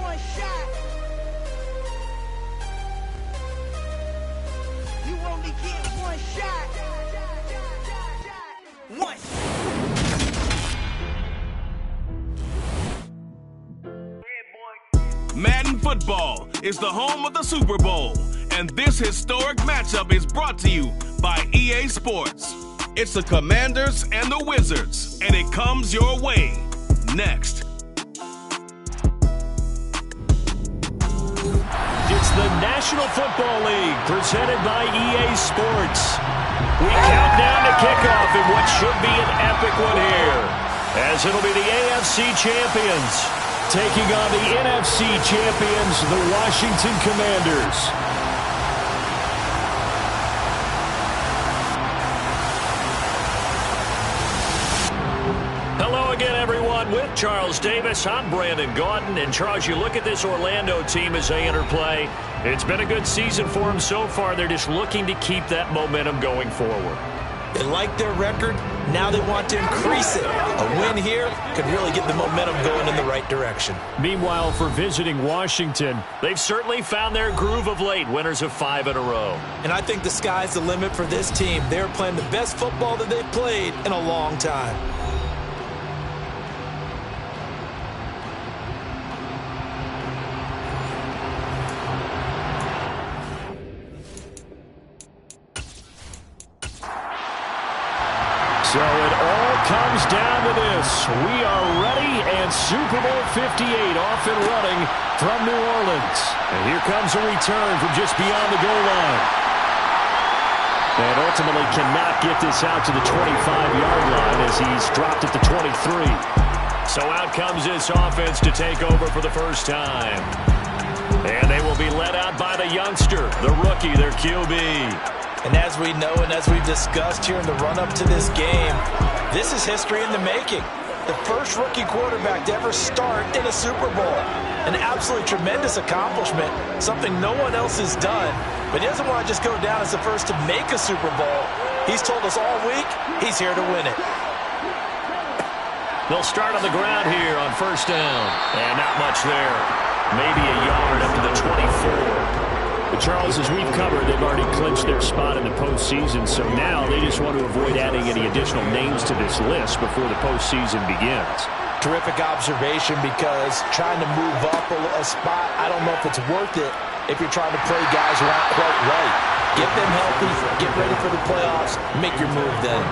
one shot. You only get one shot. One. Madden Football is the home of the Super Bowl, and this historic matchup is brought to you by EA Sports. It's the Commanders and the Wizards, and it comes your way next. It's the National Football League presented by EA Sports. We count down to kickoff in what should be an epic one here, as it'll be the AFC champions taking on the NFC champions, the Washington Commanders. Hello again, everyone. With Charles Davis, I'm Brandon Gaudin. And Charles, you look at this Orlando team as they enter play. It's been a good season for them so far. They're just looking to keep that momentum going forward. They like their record. Now they want to increase it. A win here could really get the momentum going in the right direction. Meanwhile, for visiting Washington, they've certainly found their groove of late, winners of 5 in a row. And I think the sky's the limit for this team. They're playing the best football that they've played in a long time. So it all comes down to this. We are ready, and Super Bowl 58 off and running from New Orleans. And here comes a return from just beyond the goal line. And ultimately cannot get this out to the 25-yard line as he's dropped at the 23. So out comes this offense to take over for the first time. And they will be led out by the youngster, the rookie, their QB. And as we know and as we've discussed here in the run-up to this game, this is history in the making. The first rookie quarterback to ever start in a Super Bowl. An absolutely tremendous accomplishment, something no one else has done. But he doesn't want to just go down as the first to make a Super Bowl. He's told us all week he's here to win it. They'll start on the ground here on first down. And not much there. Maybe a yard up to the 24. But Charles, as we've covered, they've already clinched their spot in the postseason, so now they just want to avoid adding any additional names to this list before the postseason begins. Terrific observation, because trying to move up a spot, I don't know if it's worth it if you're trying to play guys who aren't quite right. Get them healthy, get ready for the playoffs, make your move then.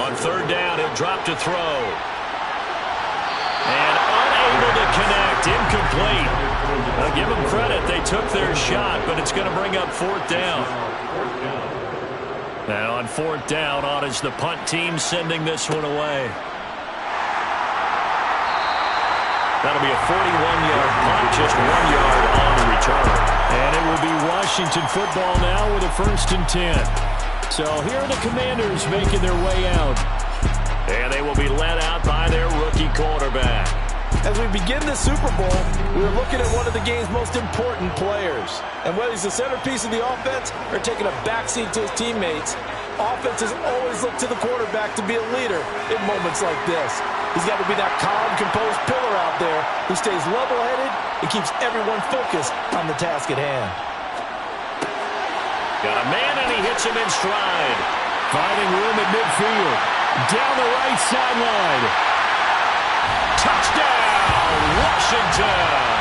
On third down, he'll drop to throw. And unable to connect, incomplete. I'll give them credit, they took their shot, but it's going to bring up fourth down. Now on fourth down, on is the punt team sending this one away. That'll be a 41-yard punt, just 1 yard on the return. And it will be Washington football now with a 1st and 10. So here are the Commanders making their way out. And they will be led out by their rookie quarterback. As we begin the Super Bowl, we're looking at one of the game's most important players. And whether he's the centerpiece of the offense or taking a backseat to his teammates, offenses always look to the quarterback to be a leader in moments like this. He's got to be that calm, composed pillar out there who stays level-headed and keeps everyone focused on the task at hand. Got a man, and he hits him in stride. Finding room at midfield. Down the right sideline. Touchdown, Washington.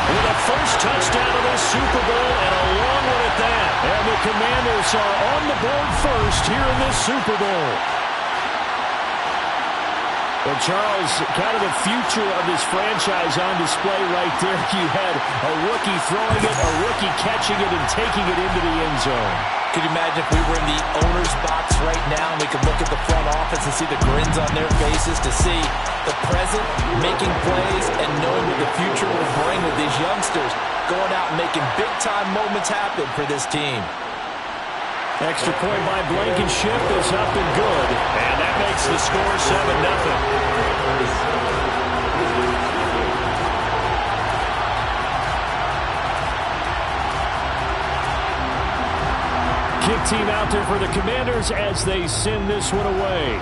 With a first touchdown of this Super Bowl, and a long one at that. And the Commanders are on the board first here in this Super Bowl. Well, Charles, kind of the future of this franchise on display right there. You had a rookie throwing it, a rookie catching it, and taking it into the end zone. Could you imagine if we were in the owner's box right now and we could look at the front office and see the grins on their faces, to see the present making plays and knowing what the future will bring with these youngsters going out and making big-time moments happen for this team. Extra point by Blankenship is up and good. And that makes the score 7-0. Kick team out there for the Commanders as they send this one away.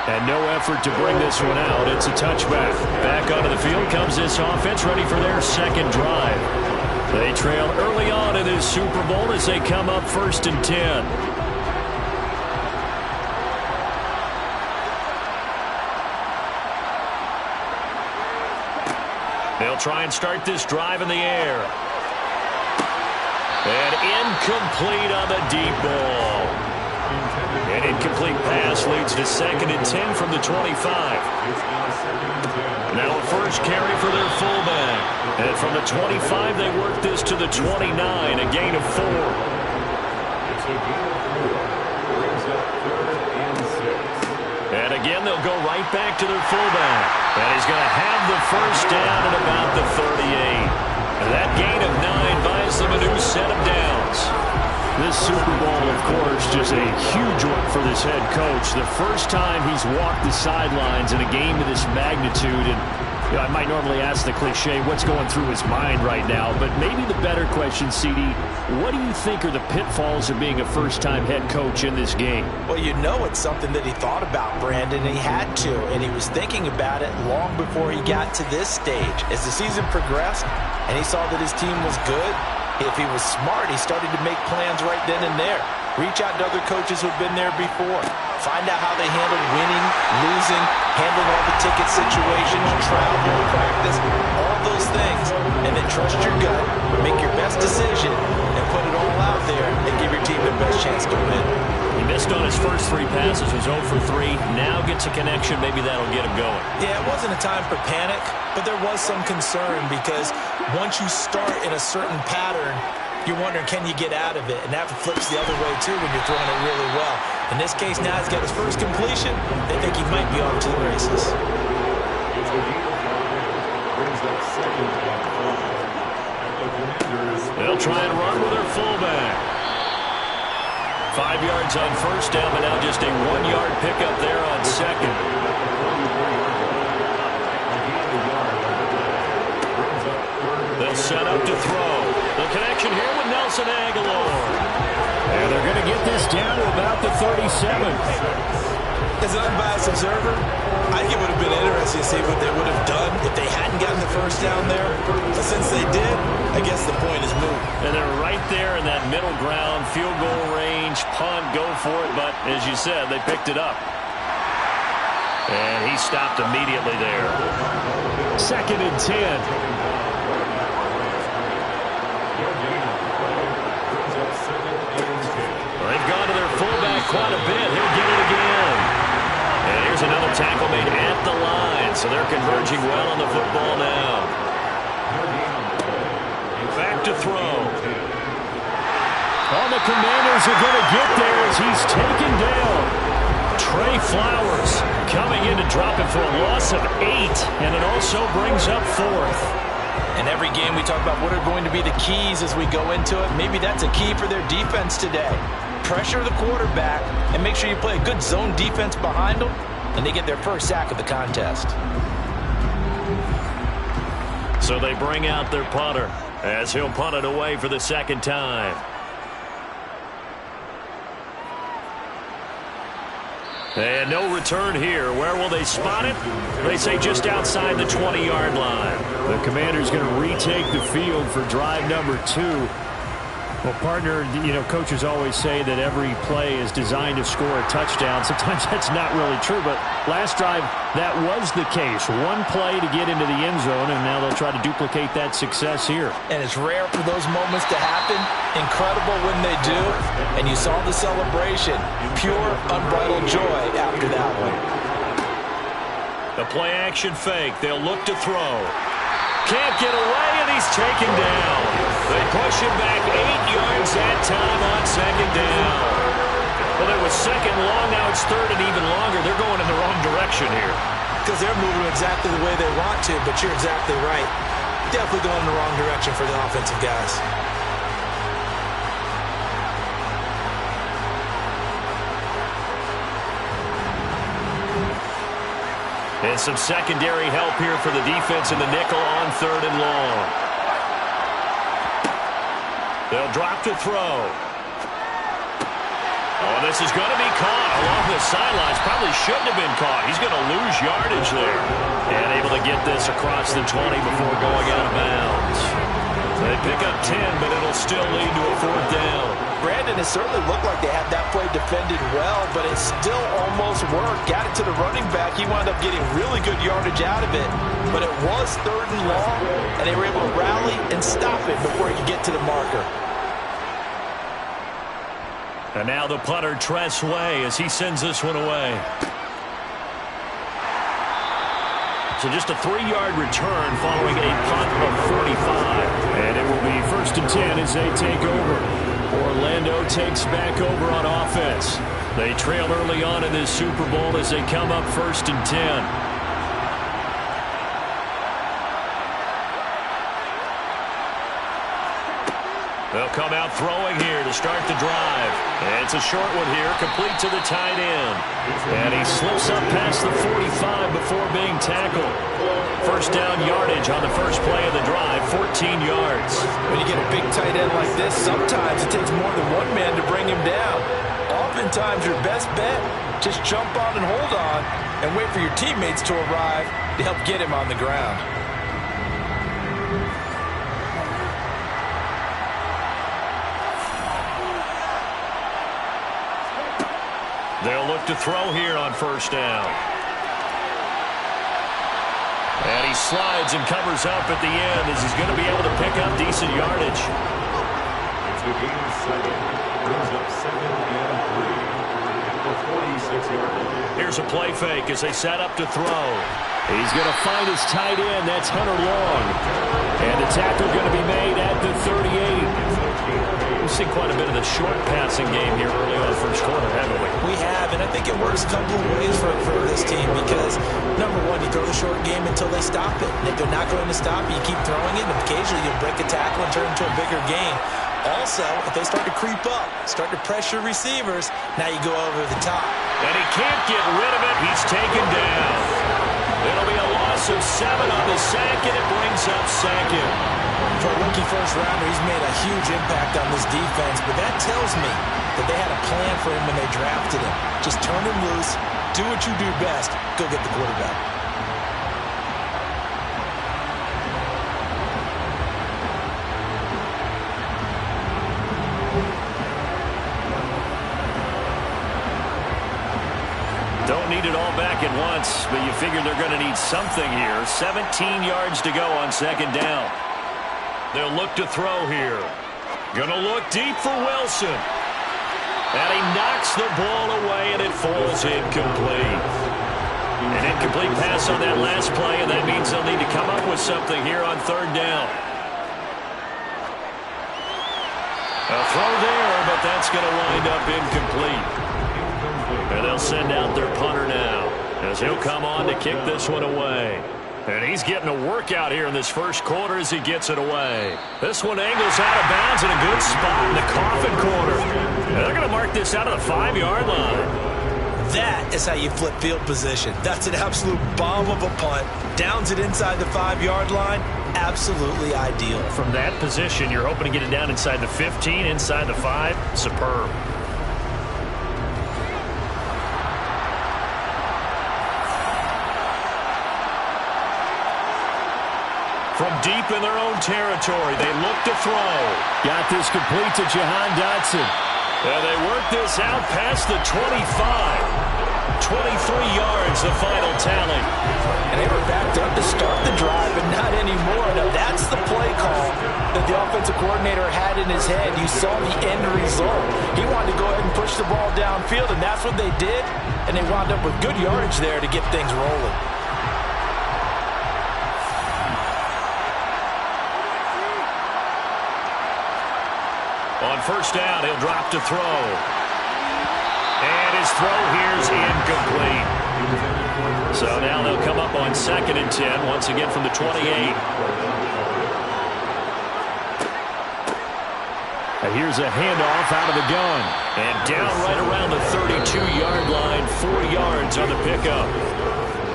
And no effort to bring this one out. It's a touchback. Back onto the field comes this offense, ready for their second drive. They trail early on in this Super Bowl as they come up 1st and 10. They'll try and start this drive in the air. And incomplete on the deep ball. An incomplete pass leads to 2nd and 10 from the 25. Now a first carry for their fullback. And from the 25, they work this to the 29, a gain of 4. And again, they'll go right back to their fullback. And he's going to have the first down at about the 38. And that gain of 9 buys them a new set of downs. This Super Bowl, of course, just a huge one for this head coach. The first time he's walked the sidelines in a game of this magnitude. And you know, I might normally ask the cliche, what's going through his mind right now? But maybe the better question, CD, what do you think are the pitfalls of being a first-time head coach in this game? Well, you know it's something that he thought about, Brandon. He had to, and he was thinking about it long before he got to this stage. As the season progressed and he saw that his team was good, if he was smart, he started to make plans right then and there. Reach out to other coaches who've been there before. Find out how they handle winning, losing, handling all the ticket situations, travel, practice, all those things. And then trust your gut, make your best decision, and put it all out there and give your team the best chance to win. He missed on his first 3 passes, was 0 for 3. Now gets a connection, maybe that'll get him going. Yeah, it wasn't a time for panic, but there was some concern because once you start in a certain pattern, you're wondering, can you get out of it? And that flips the other way, too, when you're throwing it really well. In this case, now he's got his first completion. They think he might be off to the races. They'll try and run with their fullback. 5 yards on first down, but now just a 1-yard pickup there on second. They'll set up to throw. The connection here with Nelson Aguilar. And they're going to get this down to about the 37. As an unbiased observer, I think it would have been interesting to see what they would have done if they hadn't gotten the first down there. But since they did, I guess the point is moot. And they're right there in that middle ground, field goal range, punt, go for it. But as you said, they picked it up. And he stopped immediately there. 2nd and 10. They've gone to their fullback quite a bit. He'll get it again. And here's another tackle made at the line. So they're converging well on the football now. Back to throw. All the Commanders are going to get there as he's taken down. Trey Flowers coming in to drop it for a loss of 8. And it also brings up 4th. In every game we talk about what are going to be the keys as we go into it. Maybe that's a key for their defense today. Pressure the quarterback and make sure you play a good zone defense behind them, and they get their first sack of the contest. So they bring out their punter as he'll punt it away for the 2nd time. And no return here. Where will they spot it? They say just outside the 20-yard line. The Commanders going to retake the field for drive number 2. Well, partner, you know, coaches always say that every play is designed to score a touchdown. Sometimes that's not really true, but last drive, that was the case. One play to get into the end zone, and now they'll try to duplicate that success here. And it's rare for those moments to happen. Incredible when they do. And you saw the celebration. Pure, unbridled joy after that one. The play-action fake. They'll look to throw. Can't get away, and he's taken down. They push him back 8 yards that time on 2nd down. Well, it was 2nd long, now it's 3rd and even longer. They're going in the wrong direction here. Because they're moving exactly the way they want to, but you're exactly right. Definitely going in the wrong direction for the offensive guys. And some secondary help here for the defense in the nickel on 3rd and long. They'll drop to throw. Oh, this This is going to be caught along the sidelines. Probably shouldn't have been caught. He's going to lose yardage there. And able to get this across the 20 before going out of bounds. They pick up 10, but it'll still lead to a 4th down. Brandon, it certainly looked like they had that play defended well, but it still almost worked. Got it to the running back. He wound up getting really good yardage out of it, but it was 3rd and long, and they were able to rally and stop it before he could get to the marker. And now the punter, Tress Way, as he sends this one away. So just a 3-yard return following a punt of 45. And it will be 1st and 10 as they take over. Orlando takes back over on offense. They trail early on in this Super Bowl as they come up 1st and 10. They'll come out throwing here to start the drive. And it's a short one here, complete to the tight end. And he slips up past the 45 before being tackled. 1st down yardage on the first play of the drive, 14 yards. When you get a big tight end like this, sometimes it takes more than one man to bring him down. Oftentimes your best bet, just jump on and hold on and wait for your teammates to arrive to help get him on the ground. They'll look to throw here on 1st down. And he slides and covers up at the end as he's going to be able to pick up decent yardage. It's a game 7. Brings up 2nd and 3 at the 46-yard line. Here's a play fake as they set up to throw. He's going to find his tight end. That's Hunter Long. And the tackle going to be made at the 38. We've seen quite a bit of the short passing game here early on first quarter, haven't we? We have, and I think it works a couple of ways for this team because, number one, you throw the short game until they stop it. And if they're not going to stop it, you keep throwing it, and occasionally you'll break a tackle and turn it into a bigger game. Also, if they start to creep up, start to pressure receivers, now you go over the top. And he can't get rid of it. He's taken down. It'll be a loss of 7 on the sack, and it brings up 2nd. For a rookie first-rounder, he's made a huge impact on this defense, but that tells me that they had a plan for him when they drafted him. Just turn him loose, do what you do best, go get the quarterback. Don't need it all back at once, but you figure they're going to need something here. 17 yards to go on 2nd down. They'll look to throw here. Going to look deep for Wilson. And he knocks the ball away, and it falls incomplete. An incomplete pass on that last play, and that means they'll need to come up with something here on 3rd down. A throw there, but that's going to wind up incomplete. And they'll send out their punter now as he'll come on to kick this one away. And he's getting a workout here in this first quarter as he gets it away. This one angles out of bounds in a good spot in the coffin corner. And they're going to mark this out of the 5-yard line. That is how you flip field position. That's an absolute bomb of a punt. Downs it inside the 5-yard line. Absolutely ideal. From that position, you're hoping to get it down inside the 15, inside the 5. Superb. From deep in their own territory, they look to throw. Got this complete to Jahan Dotson. And they work this out past the 25. 23 yards, the final tally. And they were backed up to start the drive, but not anymore. Now, that's the play call that the offensive coordinator had in his head. You saw the end result. He wanted to go ahead and push the ball downfield, and that's what they did. And they wound up with good yardage there to get things rolling. On 1st down, he'll drop to throw. And his throw here's incomplete. So now they'll come up on 2nd and 10, once again from the 28. And here's a handoff out of the gun. And down right around the 32-yard line, 4 yards on the pickup.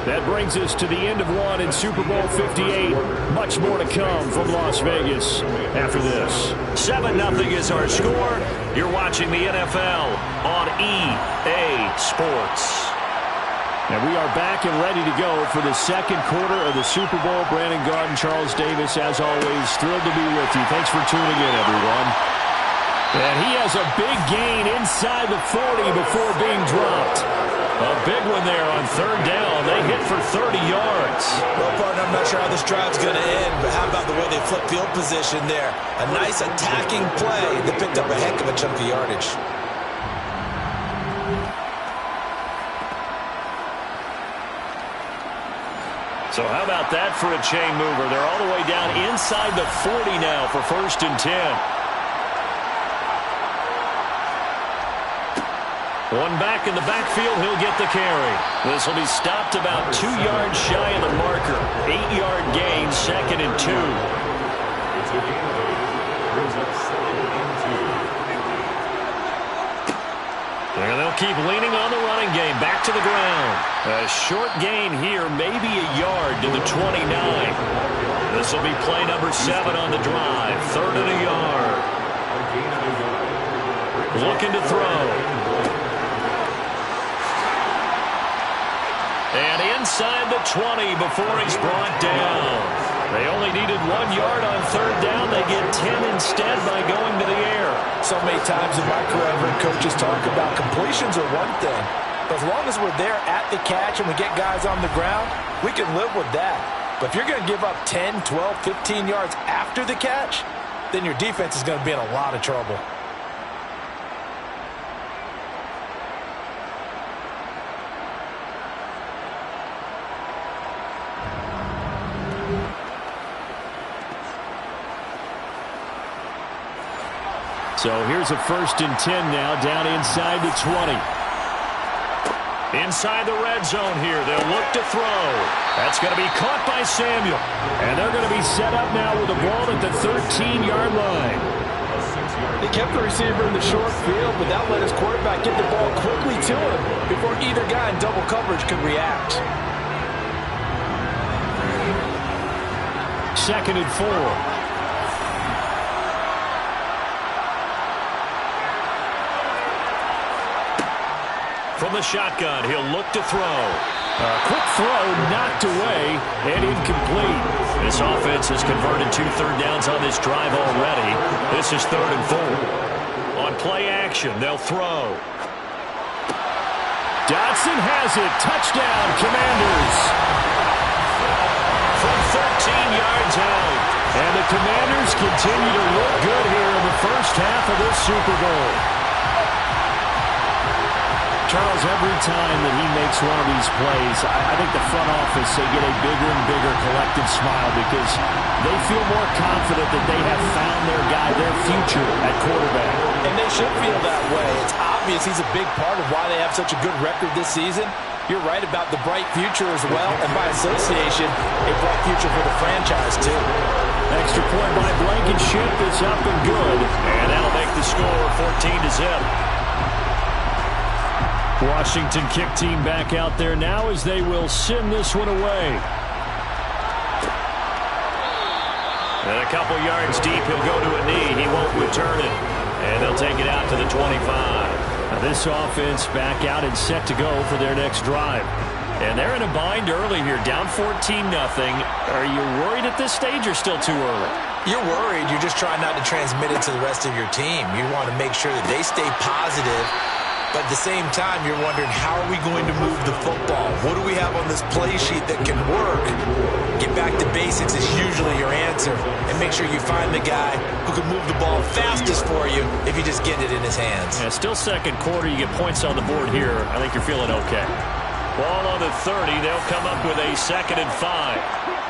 That brings us to the end of one in Super Bowl 58. Much more to come from Las Vegas after this. 7-0 is our score. You're watching the NFL on EA Sports. And we are back and ready to go for the second quarter of the Super Bowl. Brandon Garden, Charles Davis, as always, thrilled to be with you. Thanks for tuning in, everyone. And he has a big gain inside the 40 before being dropped. A big one there on third down. They hit for 30 yards. Well, partner, I'm not sure how this drive's going to end, but how about the way they flip field position there? A nice attacking play that picked up a heck of a chunk of yardage. So how about that for a chain mover? They're all the way down inside the 40 now for 1st and 10. One back in the backfield, he'll get the carry. This will be stopped about 2 yards shy of the marker. 8-yard gain, 2nd and 2. It's a gain of 8. Brings up 2nd and 2. And they'll keep leaning on the running game. Back to the ground. A short gain here, maybe a yard to the 29. This will be play number 7 on the drive. 3rd and a yard. A gain of a yard. Looking to throw. And inside the 20 before he's brought down. They only needed 1 yard on 3rd down. They get 10 instead by going to the air. So many times in my career, I've heard coaches talk about completions are one thing. But as long as we're there at the catch and we get guys on the ground, we can live with that. But if you're going to give up 10, 12, 15 yards after the catch, then your defense is going to be in a lot of trouble. So here's a 1st and 10 now, down inside the 20. Inside the red zone here, they'll look to throw. That's going to be caught by Samuel. And they're going to be set up now with the ball at the 13-yard line. He kept the receiver in the short field, but that let his quarterback get the ball quickly to him before either guy in double coverage could react. 2nd and 4. From the shotgun, he'll look to throw. A quick throw knocked away and incomplete. This offense has converted 2 third downs on this drive already. This is 3rd and 4. On play action, they'll throw. Dotson has it. Touchdown, Commanders. From 13 yards out. And the Commanders continue to look good here in the first half of this Super Bowl. Charles, every time that he makes one of these plays, I think the front office, they get a bigger and bigger collective smile because they feel more confident that they have found their guy, their future at quarterback. And they should feel that way. It's obvious he's a big part of why they have such a good record this season. You're right about the bright future as well, and by association, a bright future for the franchise, too. Extra point by Blankenship is up and good. And that'll make the score 14-0. Washington kick team back out there now as they will send this one away. And a couple yards deep, he'll go to a knee. He won't return it. And they'll take it out to the 25. Now this offense back out and set to go for their next drive. And they're in a bind early here, down 14-0. Are you worried at this stage or still too early? You're worried. You're just trying not to transmit it to the rest of your team. You want to make sure that they stay positive. But at the same time, you're wondering, how are we going to move the football? What do we have on this play sheet that can work? Get back to basics is usually your answer. And make sure you find the guy who can move the ball fastest for you if you just get it in his hands. Yeah, still second quarter. You get points on the board here. I think you're feeling okay. Ball on the 30. They'll come up with a 2nd and 5.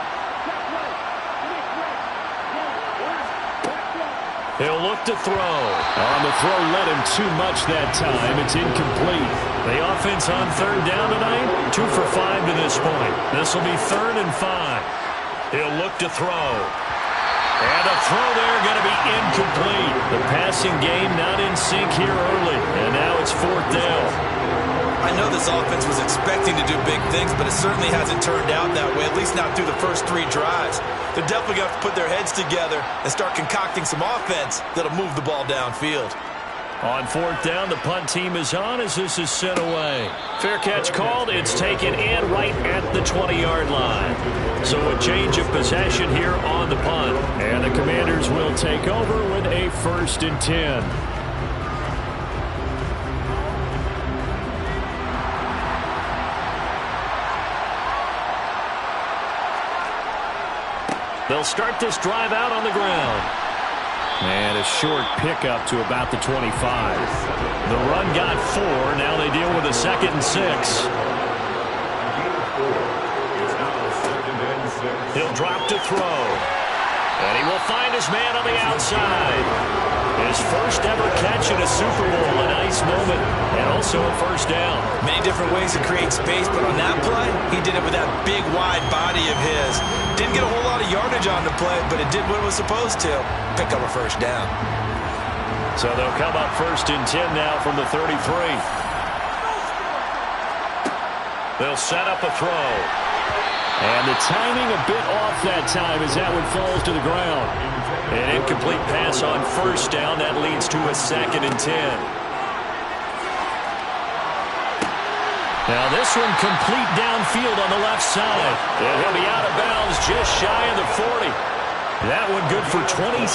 He'll look to throw. On the throw, led him too much that time. It's incomplete. The offense on 3rd down tonight, 2 for 5 to this point. This will be 3rd and 5. He'll look to throw. And a throw there going to be incomplete. The passing game not in sync here early. And now it's 4th down. I know this offense was expecting to do big things, but it certainly hasn't turned out that way, at least not through the first 3 drives. They're definitely going to have to put their heads together and start concocting some offense that'll move the ball downfield. On fourth down, the punt team is on as this is sent away. Fair catch called. It's taken in right at the 20-yard line. So a change of possession here on the punt. And the Commanders will take over with a 1st and 10. They'll start this drive out on the ground. And a short pickup to about the 25. The run got 4. Now they deal with a 2nd and 6. He'll drop to throw. And he will find his man on the outside. His first ever catch in a Super Bowl. A nice moment. And also a 1st down. Many different ways to create space, but on that play, he did it with that big, wide body of his. Didn't get a whole lot of yardage on the play, but it did what it was supposed to. Pick up a 1st down. So they'll come up 1st and 10 now from the 33. They'll set up a throw. And the timing a bit off that time as that one falls to the ground. An incomplete pass on 1st down. That leads to a 2nd and 10. Now this one complete downfield on the left side. And he'll be out of bounds just shy of the 40. That one good for 26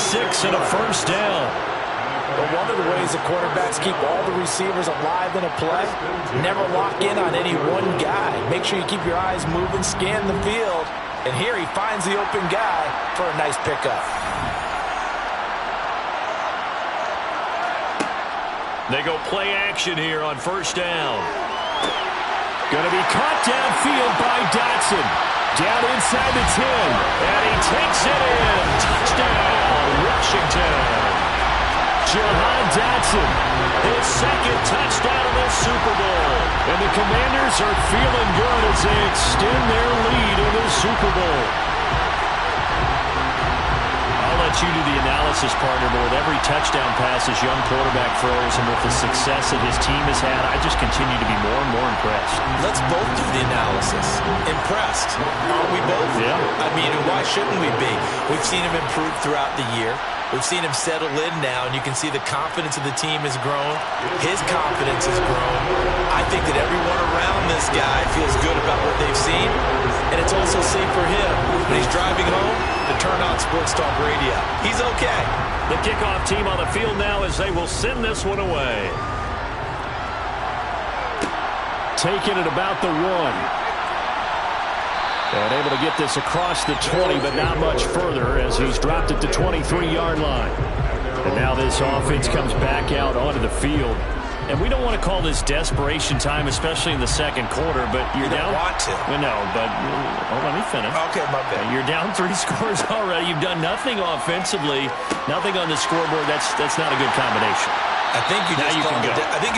and a 1st down. But one of the ways the quarterbacks keep all the receivers alive in a play, never lock in on any one guy. Make sure you keep your eyes moving, scan the field. And here he finds the open guy for a nice pickup. They go play action here on 1st down. Going to be caught downfield by Dotson. Down inside the 10. And he takes it in. Touchdown, Washington. Jahan Dotson, his 2nd touchdown of the Super Bowl. And the Commanders are feeling good as they extend their lead in the Super Bowl. I'll let you do the analysis, partner, but with every touchdown pass his young quarterback throws and with the success that his team has had, I just continue to be more and more impressed. Let's both do the analysis. Impressed. Aren't we both? Yeah. I mean, why shouldn't we be? We've seen him improve throughout the year. We've seen him settle in now, and you can see the confidence of the team has grown. His confidence has grown. I think that everyone around this guy feels good about what they've seen, and it's also safe for him when he's driving home to turn on Sports Talk Radio. He's okay. The kickoff team on the field now as they will send this one away. Taking it about the 1. And able to get this across the 20, but not much further as he's dropped at the 23-yard line. And now this offense comes back out onto the field. And we don't want to call this desperation time, especially in the 2nd quarter, but you're down. You don't want to. Well, no, but let me finish. Okay, my bad. You're down 3 scores already. You've done nothing offensively, nothing on the scoreboard. That's not a good combination. I think you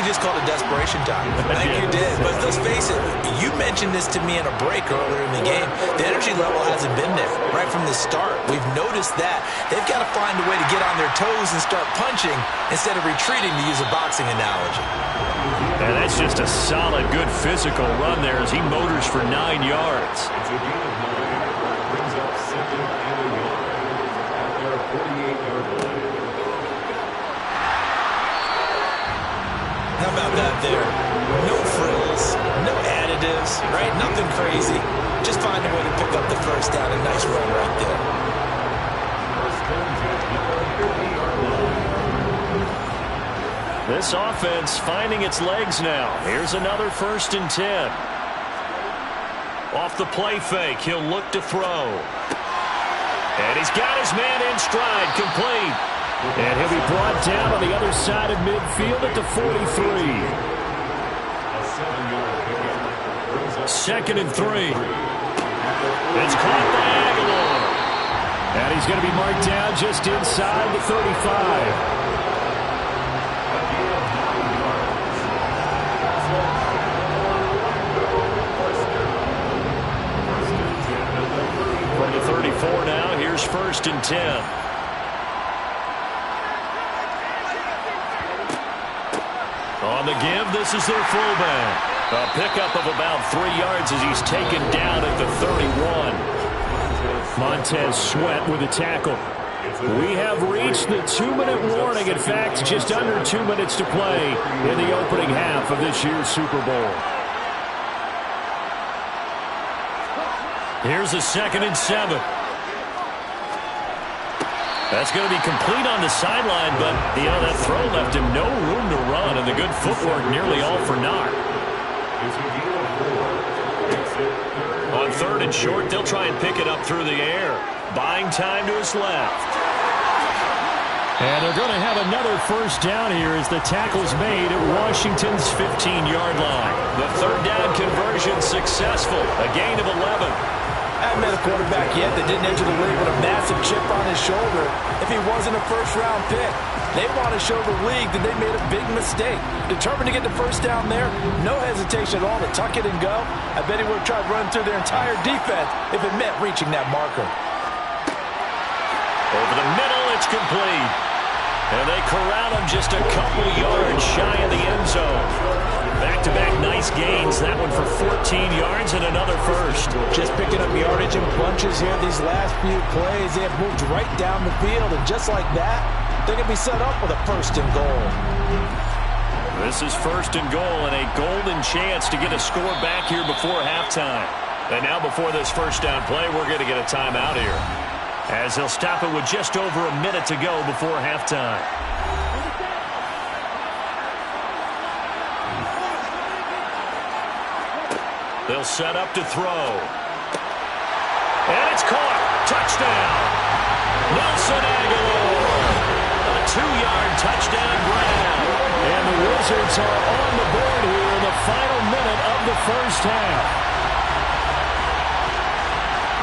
just called it desperation time. I think you did. But let's face it, you mentioned this to me in a break earlier in the game. The energy level hasn't been there right from the start. We've noticed that. They've got to find a way to get on their toes and start punching instead of retreating, to use a boxing analogy. And that's just a solid, good physical run there as he motors for 9 yards. It's a gain of 9. Brings up 2nd and a yard at their 48-yard line. How about that there? No frills, no additives, right? Nothing crazy. Just find a way to pick up the 1st down. A nice run right there. This offense finding its legs now. Here's another 1st and 10. Off the play fake, he'll look to throw. And he's got his man in stride, complete. And he'll be brought down on the other side of midfield at the 43. 2nd and 3. It's caught by Aguilar. And he's going to be marked down just inside the 35. From the 34 now, here's 1st and 10. On the give, this is their fullback. A pickup of about 3 yards as he's taken down at the 31. Montez Sweat with a tackle. We have reached the 2-minute warning. In fact, just under 2 minutes to play in the opening half of this year's Super Bowl. Here's a 2nd and 7. That's going to be complete on the sideline, but, that throw left him no room to run, and the good footwork nearly all for naught. On 3rd and short, they'll try and pick it up through the air. Buying time to his left. And they're going to have another first down here as the tackle's made at Washington's 15-yard line. The 3rd down conversion successful. A gain of 11. I haven't met a quarterback yet that didn't enter the league with a massive chip on his shoulder if he wasn't a first-round pick. They want to show the league that they made a big mistake. Determined to get the first down there, no hesitation at all to tuck it and go. I bet he would have tried running through their entire defense if it meant reaching that marker. Over the middle, it's complete. And they corral him just a couple yards shy of the end zone. Back-to-back nice gains. That one for 14 yards and another first. Just picking up yardage in bunches here these last few plays. They have moved right down the field, and just like that, they're going to be set up with a 1st and goal. This is 1st and goal and a golden chance to get a score back here before halftime. And now before this first down play, we're going to get a timeout here, as they'll stop it with just over a minute to go before halftime. They'll set up to throw. And it's caught. Touchdown. Nelson Aguilar. A 2-yard touchdown grab. And the Wizards are on the board here in the final minute of the first half.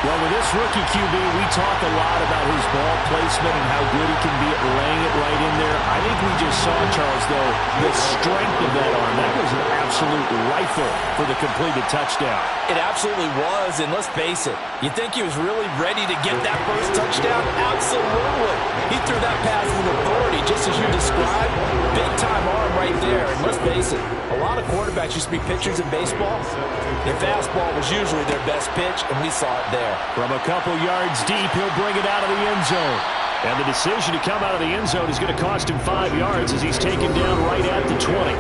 Well, with this rookie QB, we talk a lot about his ball placement and how good he can be at laying it right in there. I think we just saw, Charles, though, the strength of that arm. That was an absolute rifle for the completed touchdown. It absolutely was, and let's face it, you think he was really ready to get that first touchdown? Absolutely. He threw that pass with authority, just as you described. Big-time arm right there, and let's face it, a lot of quarterbacks used to be pitchers in baseball. Their fastball was usually their best pitch, and we saw it there. From a couple yards deep, he'll bring it out of the end zone. And the decision to come out of the end zone is going to cost him 5 yards as he's taken down right at the 20.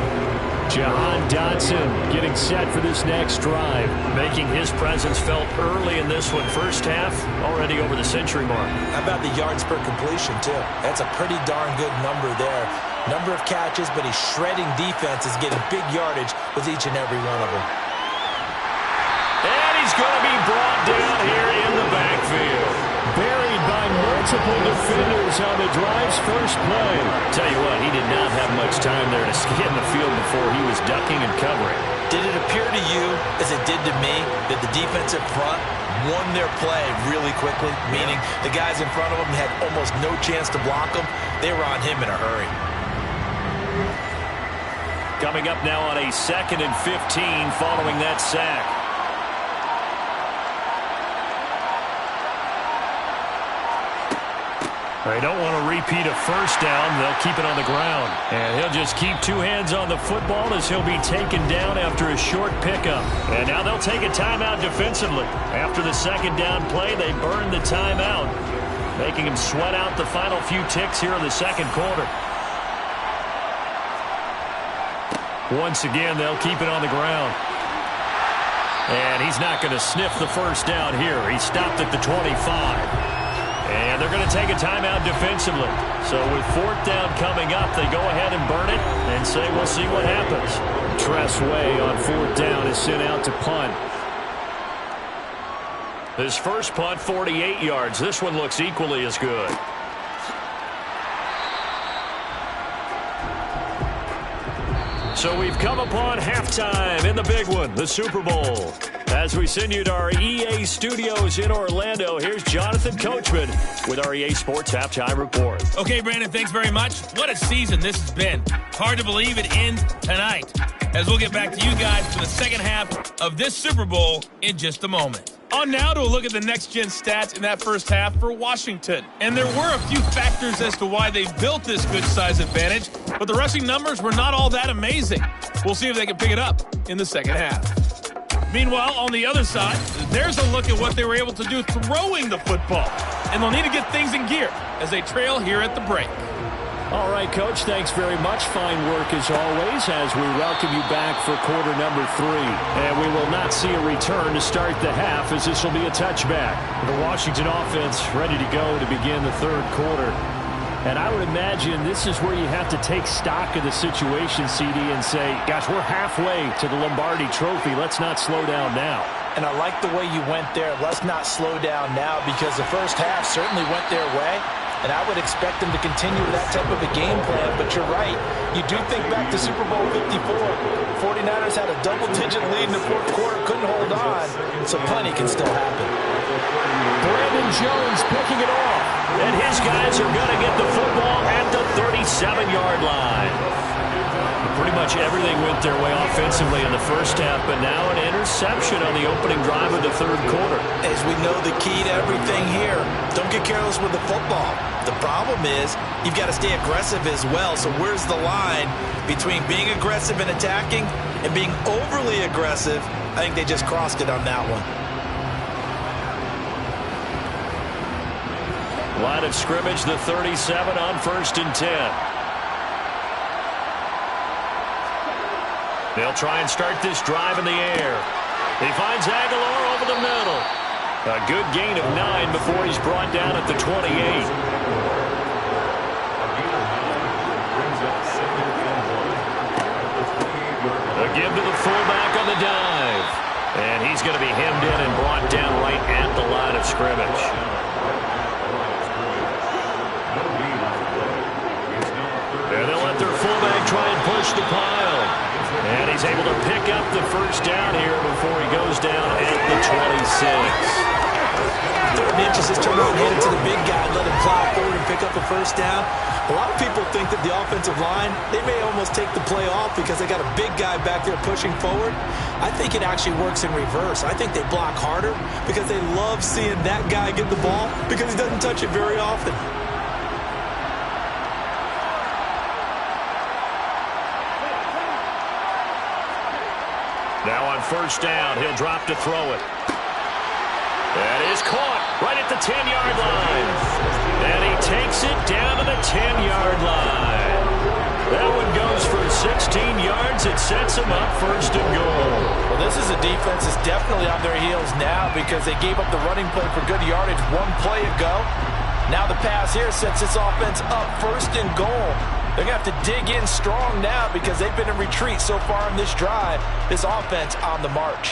Jahan Dotson getting set for this next drive. Making his presence felt early in this one. First half, already over the century mark. How about the yards per completion, too? That's a pretty darn good number there. Number of catches, but he's shredding defenses, getting big yardage with each and every one of them. And he's going to be brought down here in the backfield. Buried by multiple defenders on the drive's first play. Tell you what, he did not have much time there to get in the field before he was ducking and covering. Did it appear to you, as it did to me, that the defensive front won their play really quickly? Meaning the guys in front of them had almost no chance to block them. They were on him in a hurry. Coming up now on a 2nd and 15 following that sack. They don't want to repeat a first down. They'll keep it on the ground. And he'll just keep 2 hands on the football as he'll be taken down after a short pickup. And now they'll take a timeout defensively. After the 2nd down play, they burn the timeout, making him sweat out the final few ticks here in the 2nd quarter. Once again, they'll keep it on the ground. And he's not going to sniff the first down here. He stopped at the 25. And they're going to take a timeout defensively. So with 4th down coming up, they go ahead and burn it and say, we'll see what happens. Tress Way on 4th down is sent out to punt. His first punt, 48 yards. This one looks equally as good. So we've come upon halftime in the big one, the Super Bowl. As we send you to our EA studios in Orlando, here's Jonathan Coachman with our EA Sports Halftime Report. Okay, Brandon, thanks very much. What a season this has been. Hard to believe it ends tonight, as we'll get back to you guys for the second half of this Super Bowl in just a moment. On now to a look at the next-gen stats in that first half for Washington. And there were a few factors as to why they built this good-size advantage, but the rushing numbers were not all that amazing. We'll see if they can pick it up in the second half. Meanwhile, on the other side, there's a look at what they were able to do throwing the football. and they'll need to get things in gear as they trail here at the break. All right, Coach, thanks very much. Fine work as always as we welcome you back for quarter number 3. And we will not see a return to start the half as this will be a touchback. The Washington offense ready to go to begin the third quarter. And I would imagine this is where you have to take stock of the situation, CD, and say, gosh, we're halfway to the Lombardi Trophy. Let's not slow down now. And I like the way you went there. Let's not slow down now, because the first half certainly went their way. And I would expect them to continue that type of a game plan. But you're right. You do think back to Super Bowl 54. 49ers had a double-digit lead in the fourth quarter, couldn't hold on. So plenty can still happen. Brandon Jones picking it off. And his guys are going to get the football at the 37-yard line. Pretty much everything went their way offensively in the first half, but now an interception on the opening drive of the third quarter. As we know, the key to everything here, don't get careless with the football. The problem is you've got to stay aggressive as well. So where's the line between being aggressive and attacking and being overly aggressive? I think they just crossed it on that one. Line of scrimmage, the 37 on 1st and 10. They'll try and start this drive in the air. He finds Aguilar over the middle. A good gain of 9 before he's brought down at the 28. A give to the fullback on the dive. And he's going to be hemmed in and brought down right at the line of scrimmage. And they'll let their fullback try and push the pile. And he's able to pick up the first down here before he goes down at the 26. 3rd and inches, just turn around and hand it to the big guy and let him plow forward and pick up a first down. A lot of people think that the offensive line, they may almost take the play off because they got a big guy back there pushing forward. I think it actually works in reverse. I think they block harder because they love seeing that guy get the ball because he doesn't touch it very often. Now on first down, he'll drop to throw it. That is caught right at the 10-yard line. And he takes it down to the 10-yard line. That one goes for 16 yards. It sets him up 1st and goal. Well, this is a defense that's definitely on their heels now because they gave up the running play for good yardage one play ago. Now the pass here sets this offense up 1st and goal. They're going to have to dig in strong now because they've been in retreat so far in this drive. This offense on the march.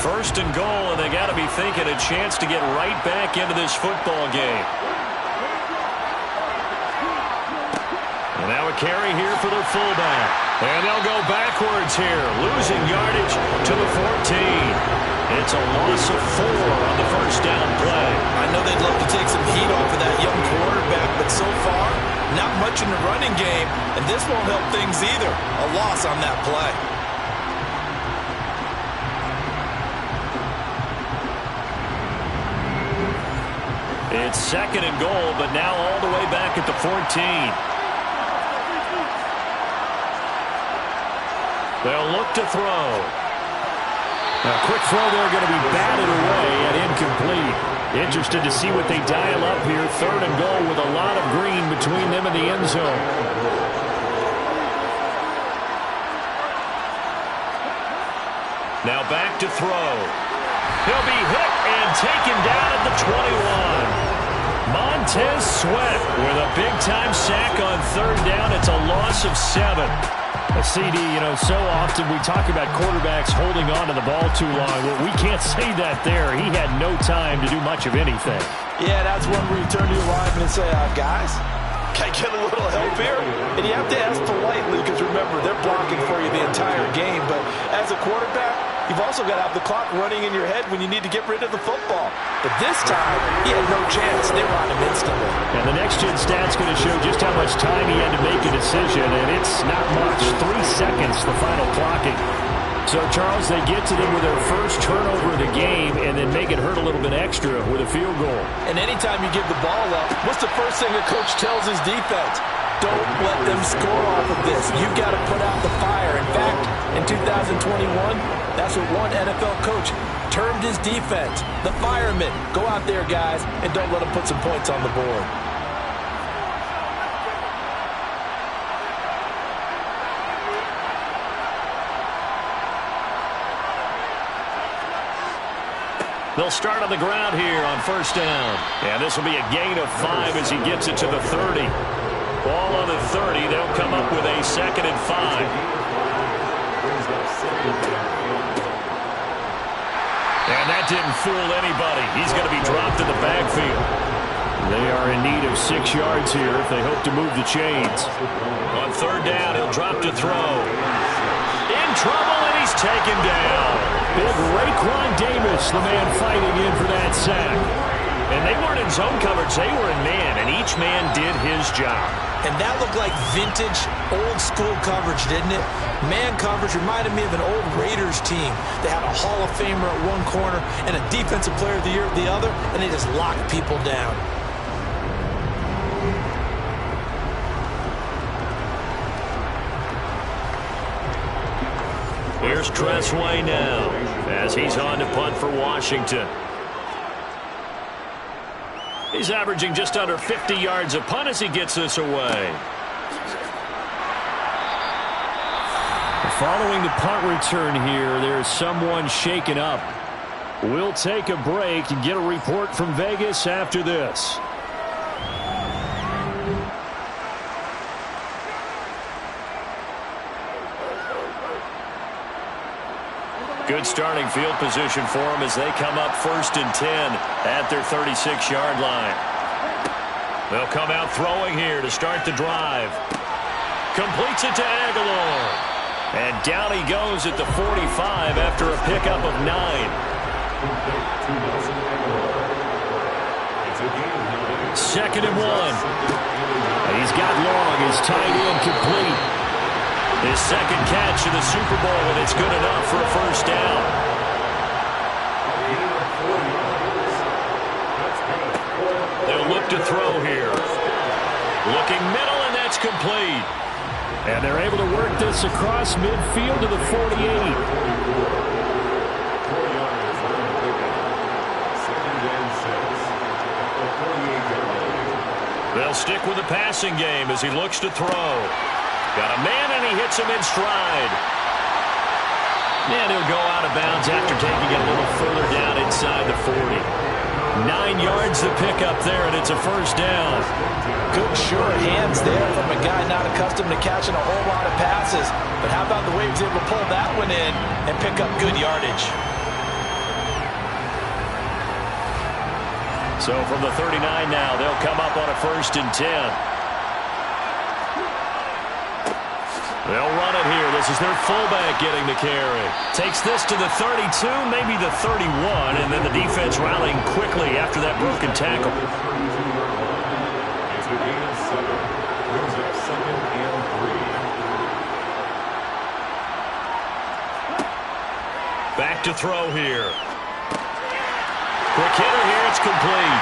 First and goal, and they got to be thinking a chance to get right back into this football game. And now a carry here for their fullback. And they'll go backwards here, losing yardage to the 14. It's a loss of 4 on the first down play. I know they'd love to take some heat off of that young quarterback, but so far, not much in the running game, and this won't help things either. A loss on that play. It's 2nd and goal, but now all the way back at the 14. They'll look to throw. A quick throw there going to be batted away and incomplete. Interested to see what they dial up here. 3rd and goal with a lot of green between them and the end zone. Now back to throw. He'll be hit and taken down at the 21. Montez Sweat with a big-time sack on 3rd down. It's a loss of 7. CD, you know, so often we talk about quarterbacks holding on to the ball too long. Well, we can't say that there. He had no time to do much of anything. Yeah, that's one where you turn to your lineman and say, guys, can I get a little help here? And you have to ask politely because, remember, they're blocking for you the entire game. But as a quarterback, you've also got to have the clock running in your head when you need to get rid of the football. But this time, he had no chance. They were on him instantly. And the next-gen stat's going to show just how much time he had to make a decision, and it's not much. 3 seconds, the final clocking. So, Charles, they get to them with their first turnover of the game and then make it hurt a little bit extra with a field goal. And anytime you give the ball up, what's the first thing a coach tells his defense? Don't let them score off of this. You've got to put out the fire. In fact, In 2021, that's what one NFL coach termed his defense. The firemen. Go out there, guys, and don't let them put some points on the board. They'll start on the ground here on first down. And this will be a gain of 5 as he gets it to the 30. Ball on the 30. They'll come up with a 2nd and 5. And that didn't fool anybody. He's going to be dropped in the backfield. They are in need of 6 yards here if they hope to move the chains. On third down, he'll drop to throw. In trouble, and he's taken down. Big Raekwon Davis, the man fighting in for that sack. And they weren't in zone coverage. They were in man, and each man did his job. And that looked like vintage, old-school coverage, didn't it? Man coverage reminded me of an old Raiders team. They had a Hall of Famer at one corner and a Defensive Player of the Year at the other, and they just locked people down. Here's Tressway now as he's on to punt for Washington. He's averaging just under 50 yards a punt as he gets this away. Following the punt return here, there's someone shaken up. We'll take a break and get a report from Vegas after this. Good starting field position for them as they come up 1st and 10 at their 36-yard line. They'll come out throwing here to start the drive. Completes it to Aguilar. And down he goes at the 45 after a pickup of 9. 2nd and 1. He's got long. His tight end complete. His 2nd catch in the Super Bowl, and it's good enough for a first down. They'll look to throw here. Looking middle, and that's complete. And they're able to work this across midfield to the 48. They'll stick with the passing game as he looks to throw. Got a man, and he hits him in stride. And he'll go out of bounds after taking it a little further down inside the 40. 9 yards to pick up there, and it's a first down. Good, sure hands there from a guy not accustomed to catching a whole lot of passes. But how about the way he was able to pull that one in and pick up good yardage? So from the 39 now, they'll come up on a 1st and 10. They'll run it here. This is their fullback getting the carry. Takes this to the 32, maybe the 31, and then the defense rallying quickly after that broken tackle. It's a gain of 7. Brings up 2nd and 3. Back to throw here. Quick hitter here. It's complete.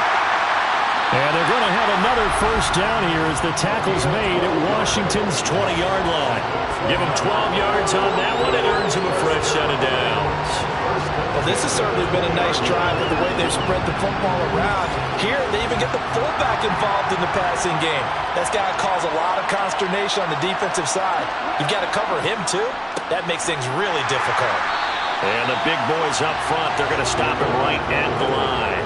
And they're going to have another first down here as the tackle's made at Washington's 20-yard line. Give them 12 yards on that one. It earns them a fresh set of downs. Well, this has certainly been a nice drive with the way they've spread the football around. Here, they even get the fullback involved in the passing game. That's got to cause a lot of consternation on the defensive side. You've got to cover him, too. That makes things really difficult. And the big boys up front, they're going to stop him right at the line.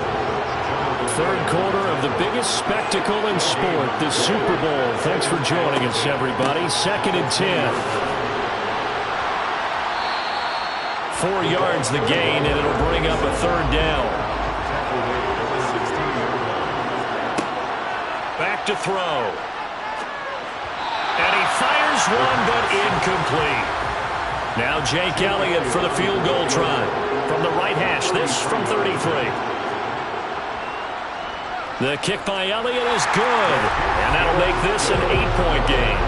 Third quarter of the biggest spectacle in sport, the Super Bowl. Thanks for joining us, everybody. 2nd and 10. 4 yards the gain, and it'll bring up a 3rd down. Back to throw. And he fires one, but incomplete. Now Jake Elliott for the field goal try. From the right hash, this from 33. The kick by Elliott is good, and that'll make this an 8-point game.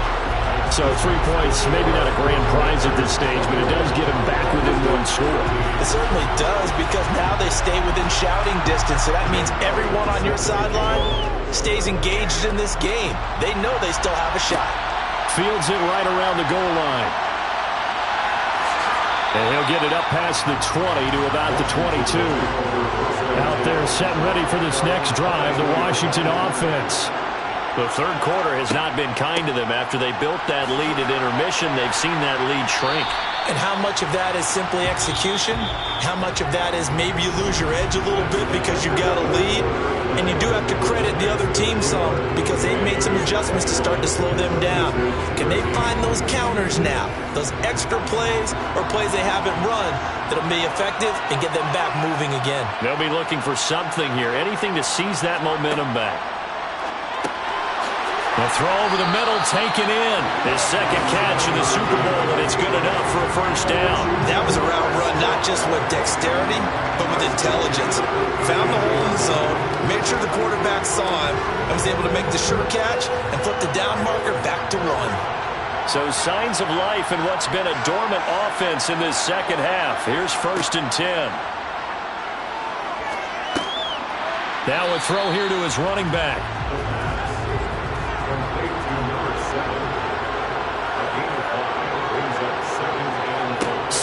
So 3 points, maybe not a grand prize at this stage, but it does get them back within 1 score. It certainly does, because now they stay within shouting distance, so that means everyone on your sideline stays engaged in this game. They know they still have a shot. Fields it right around the goal line. And he'll get it up past the 20 to about the 22. Out there set and ready for this next drive, the Washington offense. The third quarter has not been kind to them. After they built that lead at intermission, they've seen that lead shrink. And how much of that is simply execution? How much of that is maybe you lose your edge a little bit because you've got a lead? And you do have to credit the other team some because they've made some adjustments to start to slow them down. Can they find those counters now? Those extra plays or plays they haven't run that'll be effective and get them back moving again? They'll be looking for something here, anything to seize that momentum back. The throw over the middle, taken in. His second catch in the Super Bowl, and it's good enough for a first down. That was a route run, not just with dexterity, but with intelligence. Found the hole in the zone, made sure the quarterback saw him, and was able to make the sure catch and flip the down marker back to run. So signs of life in what's been a dormant offense in this second half. Here's 1st and 10. Now a throw here to his running back.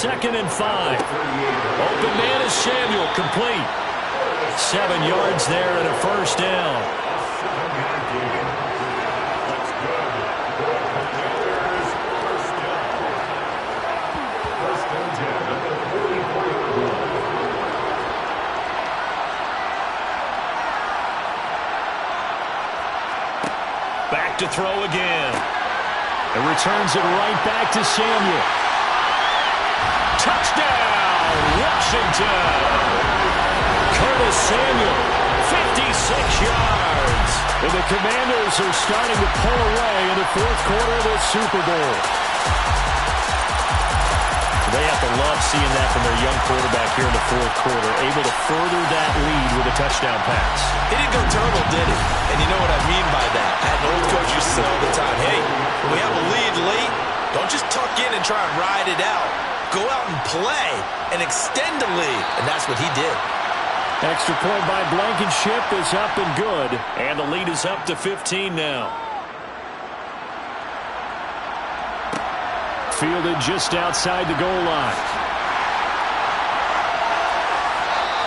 2nd and 5. Open man is Samuel, complete. 7 yards there and a first down. Back to throw again. And returns it right back to Samuel. Touchdown, Washington! Curtis Samuel, 56 yards. And the Commanders are starting to pull away in the 4th quarter of the Super Bowl. They have to love seeing that from their young quarterback here in the 4th quarter, able to further that lead with a touchdown pass. He didn't go turtle, did he? And you know what I mean by that. I had an old coach used to say all the time, hey, when we have a lead late, don't just tuck in and try and ride it out. Go out and play and extend the lead. And that's what he did. Extra point by Blankenship is up and good. And the lead is up to 15 now. Fielded just outside the goal line.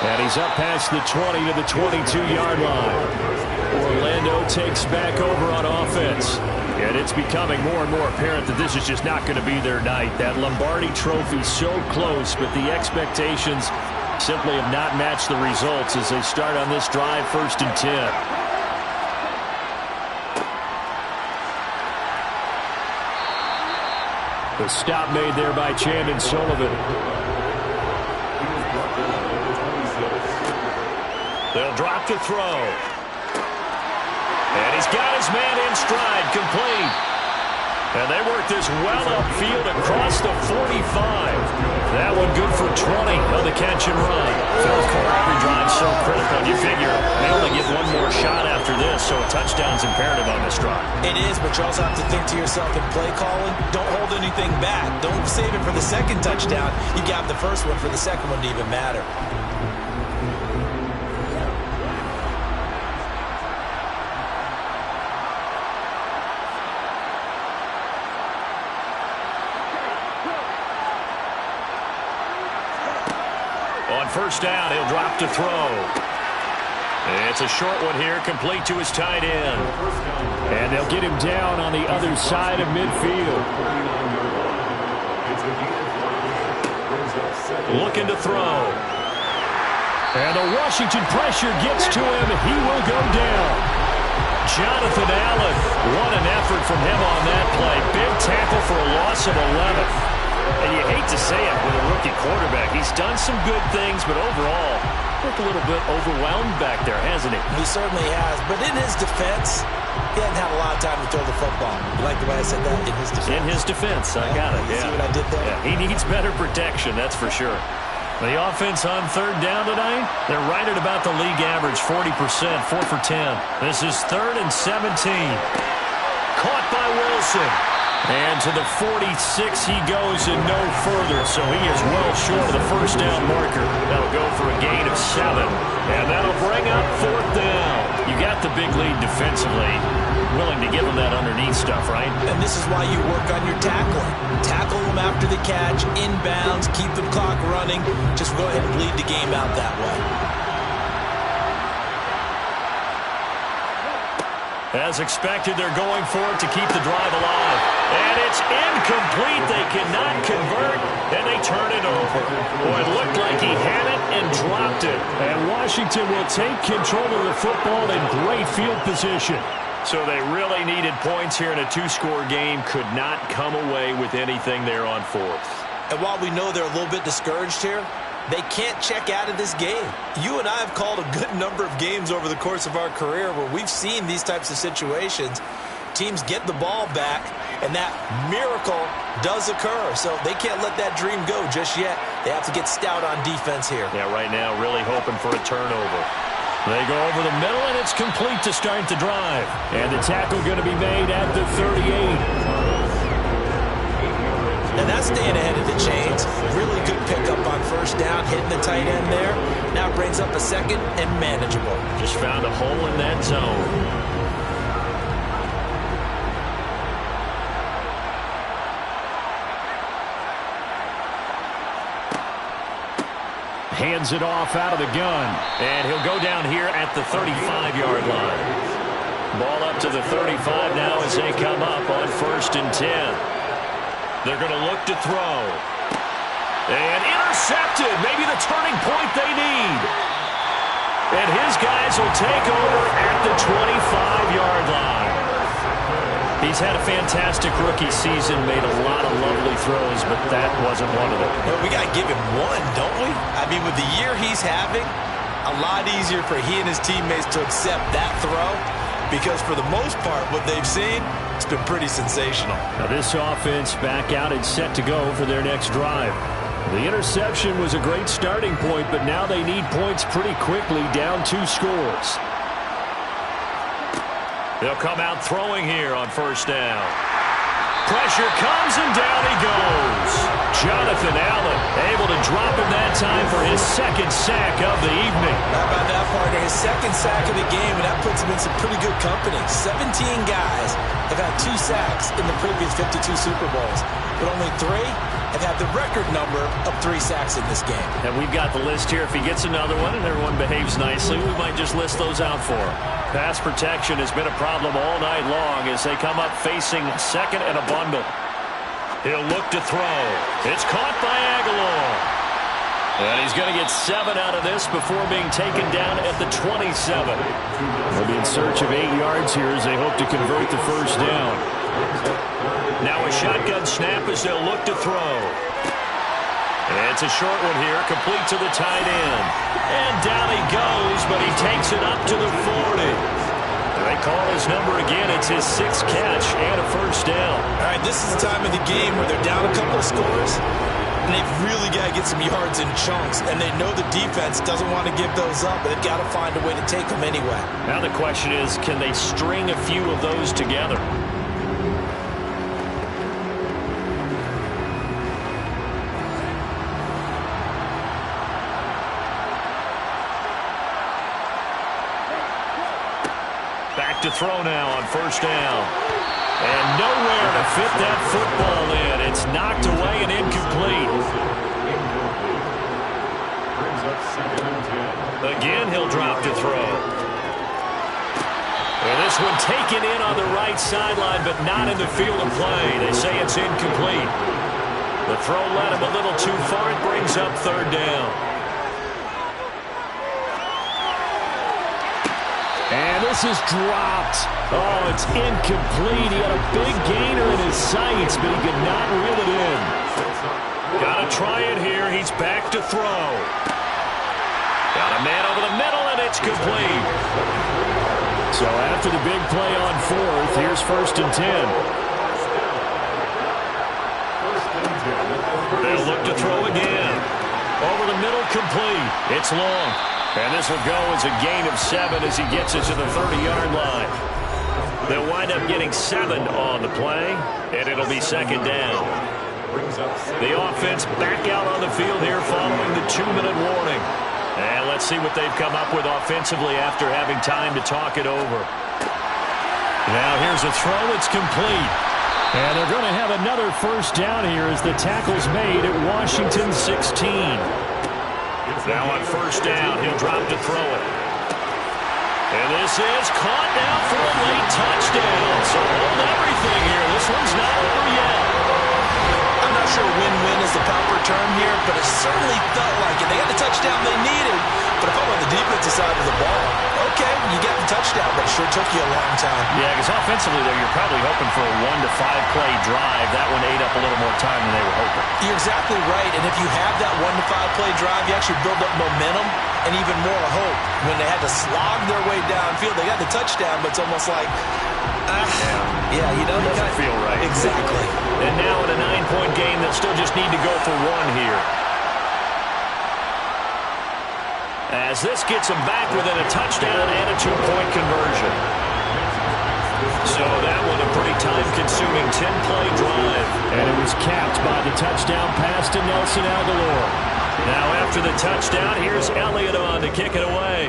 And he's up past the 20 to the 22-yard line. Orlando takes back over on offense. And it's becoming more and more apparent that this is just not going to be their night. That Lombardi trophy so close, but the expectations simply have not matched the results as they start on this drive, 1st and 10. The stop made there by Chandon Sullivan. They'll drop to throw. And he's got his man in stride, complete. And they work this well upfield across the 45. That one good for 20 on the catch and run. Fourth quarter, every drive so critical. You figure they only get one more shot after this, so a touchdown's imperative on this drive. It is, but you also have to think to yourself in play calling, don't hold anything back. Don't save it for the second touchdown. You got the first one for the second one to even matter. First down, he'll drop to throw. It's a short one here, complete to his tight end. And they'll get him down on the other side of midfield. Looking to throw. And the Washington pressure gets to him. He will go down. Jonathan Allen, what an effort from him on that play. Big tackle for a loss of 11. And you hate to say it with a rookie quarterback. He's done some good things, but overall, looked a little bit overwhelmed back there, hasn't he? He certainly has. But in his defense, he hasn't had a lot of time to throw the football. You like the way I said that? In his defense. In his defense. I got it. See what I did there? Yeah, he needs better protection, that's for sure. The offense on 3rd down tonight, they're right at about the league average, 40%, 4 for 10. This is 3rd and 17. Caught by Wilson. And to the 46 he goes and no further, so he is well short of the first down marker. That'll go for a gain of 7, and that'll bring up 4th down. You got the big lead defensively. Willing to give them that underneath stuff, right? And this is why you work on your tackling. Tackle them after the catch, inbounds, keep the clock running. Just go ahead and bleed the game out that way. As expected, they're going for it to keep the drive alive. And it's incomplete. They cannot convert, and they turn it over. Boy, it looked like he had it and dropped it. And Washington will take control of the football in great field position. So they really needed points here in a two-score game. Could not come away with anything there on fourth. And while we know they're a little bit discouraged here, they can't check out of this game. You and I have called a good number of games over the course of our career where we've seen these types of situations. Teams get the ball back, and that miracle does occur. So they can't let that dream go just yet. They have to get stout on defense here. Yeah, right now really hoping for a turnover. They go over the middle, and it's complete to start the drive. And the tackle going to be made at the 38. And that's staying ahead of the chains. Really good pickup on first down, hitting the tight end there. Now brings up a second and manageable. Just found a hole in that zone. Hands it off out of the gun. And he'll go down here at the 35-yard line. Ball up to the 35 now as they come up on 1st and 10. They're going to look to throw. And intercepted. Maybe the turning point they need. And his guys will take over at the 25-yard line. He's had a fantastic rookie season, made a lot of lovely throws, but that wasn't one of them. Well, we got to give him one, don't we? I mean, with the year he's having, a lot easier for he and his teammates to accept that throw, because for the most part, what they've seen, it's been pretty sensational. Now this offense back out and set to go for their next drive. The interception was a great starting point, but now they need points pretty quickly, down 2 scores. They'll come out throwing here on first down. Pressure comes, and down he goes. Johnathan Allen able to drop him that time for his 2nd sack of the evening. How about that, partner? His 2nd sack of the game, and that puts him in some pretty good company. 17 guys have had 2 sacks in the previous 52 Super Bowls, but only 3 have had the record number of 3 sacks in this game. And we've got the list here. If he gets another one and everyone behaves nicely, we might just list those out for him. Pass protection has been a problem all night long as they come up facing 2nd and a bundle. He'll look to throw. It's caught by Aguilar. And he's going to get 7 out of this before being taken down at the 27. They'll be in search of 8 yards here as they hope to convert the first down. Now a shotgun snap as they'll look to throw. And it's a short one here, complete to the tight end. And down he goes, but he takes it up to the 40. They call his number again. It's his 6th catch and a first down. All right, this is the time of the game where they're down a couple of scores, and they've really got to get some yards in chunks, and they know the defense doesn't want to give those up, but they've got to find a way to take them anyway. Now the question is, can they string a few of those together? Back to throw now on first down. And nowhere to fit that football in. It's knocked away and incomplete. Again, he'll drop to throw. And this one taken in on the right sideline, but not in the field of play. They say it's incomplete. The throw led him a little too far. It brings up 3rd down. And this is dropped. Oh, it's incomplete. He had a big gainer in his sights, but he could not reel it in. Got to try it here. He's back to throw. Got a man over the middle, and it's complete. So after the big play on 4th, here's 1st and 10. They'll look to throw again. Over the middle, complete. It's long. And this will go as a gain of 7 as he gets it to the 30-yard line. They'll wind up getting 7 on the play, and it'll be 2nd down. The offense back out on the field here following the 2-minute warning. And let's see what they've come up with offensively after having time to talk it over. Now here's a throw. It's complete. And they're going to have another first down here as the tackle's made at Washington 16. Now on first down, he'll drop to throw it. And this is caught now for a late touchdown. So hold everything here. This one's not over yet. I'm not sure win-win is the proper term here, but it certainly felt like it. They got the touchdown they needed, but if I'm on the defensive side of the ball, okay, you got the touchdown, but it sure took you a long time. Yeah, because offensively, though, you're probably hoping for a 1 to 5 play drive. That one ate up a little more time than they were hoping. You're exactly right, and if you have that 1 to 5 play drive, you actually build up momentum and even more hope. When they had to slog their way downfield, they got the touchdown, but it's almost like, yeah, you know, doesn't feel right. Exactly. And now in a 9-point game, they'll still just need to go for 1 here. As this gets them back within a touchdown and a 2-point conversion. So that one a pretty time-consuming 10-play drive. And it was capped by the touchdown pass to Nelson Aguilar. Now after the touchdown, here's Elliott on to kick it away.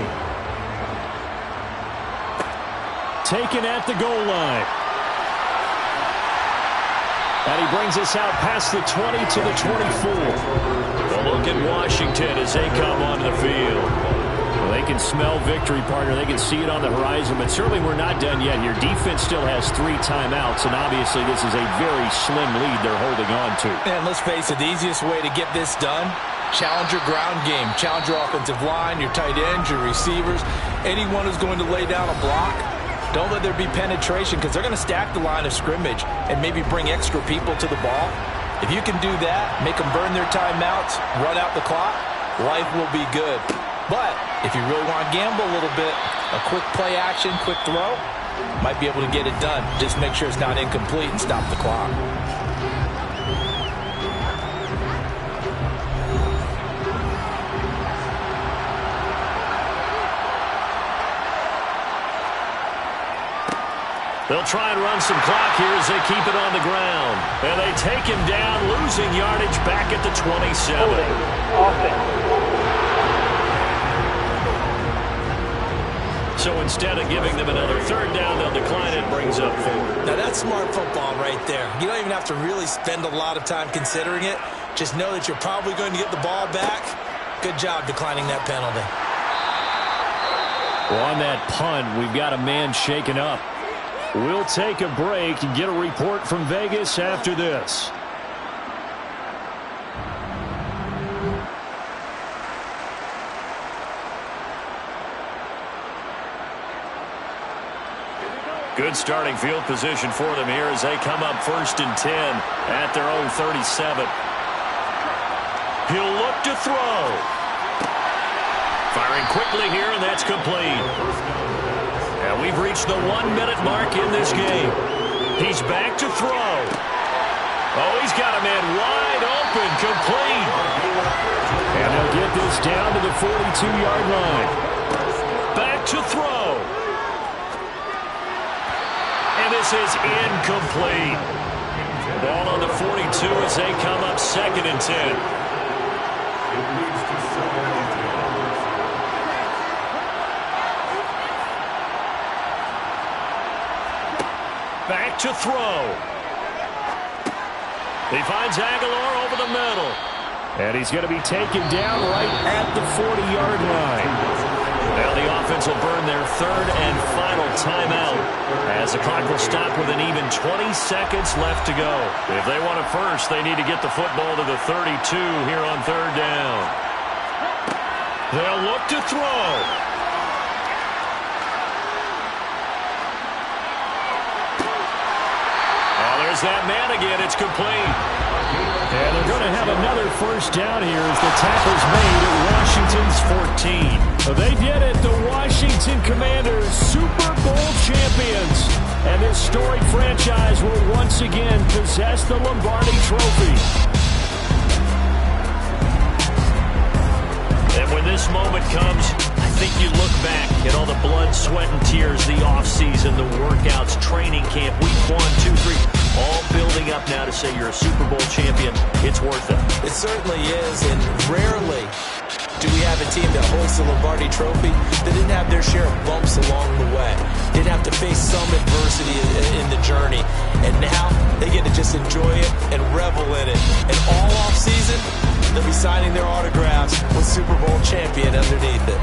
Taken at the goal line. And he brings us out past the 20 to the 24. Well, look at Washington as they come onto the field. Well, they can smell victory, partner. They can see it on the horizon, but certainly we're not done yet here. Defense still has 3 timeouts, and obviously this is a very slim lead they're holding on to. And let's face it, the easiest way to get this done, challenge your ground game. Challenge your offensive line, your tight ends, your receivers, anyone who's going to lay down a block. Don't let there be penetration because they're going to stack the line of scrimmage and maybe bring extra people to the ball. If you can do that, make them burn their timeouts, run out the clock, life will be good. But if you really want to gamble a little bit, a quick play action, quick throw, might be able to get it done. Just make sure it's not incomplete and stop the clock. They'll try and run some clock here as they keep it on the ground. And they take him down, losing yardage back at the 27. So instead of giving them another third down, they'll decline it and brings up 4. Now that's smart football right there. You don't even have to really spend a lot of time considering it. Just know that you're probably going to get the ball back. Good job declining that penalty. Well, on that punt, we've got a man shaken up. We'll take a break and get a report from Vegas after this. Good starting field position for them here as they come up 1st and 10 at their own 37. He'll look to throw. Firing quickly here, and that's complete. And we've reached the 1-minute mark in this game. He's back to throw. Oh, he's got a man wide open, complete. And they'll get this down to the 42-yard line. Back to throw. And this is incomplete. Ball on the 42 as they come up 2nd and 10. Back to throw. He finds Aguilar over the middle. And he's going to be taken down right at the 40-yard line. Now the offense will burn their 3rd and final timeout as the clock will stop with an even 20 seconds left to go. If they want it first, they need to get the football to the 32 here on 3rd down. They'll look to throw. There's that man again. It's complete. And they're going to have another first down here as the tackle's made at Washington's 14. They did it. The Washington Commanders, Super Bowl champions. And this storied franchise will once again possess the Lombardi Trophy. And when this moment comes, I think you look back at all the blood, sweat, and tears, the offseason, the workouts, training camp, week 1, 2, 3, all building up now to say you're a Super Bowl champion. It's worth it. It certainly is, and rarely Do we have a team that holds the Lombardi Trophy that didn't have their share of bumps along the way? Didn't have to face some adversity in the journey. And now they get to just enjoy it and revel in it. And all off season, they'll be signing their autographs with Super Bowl champion underneath it.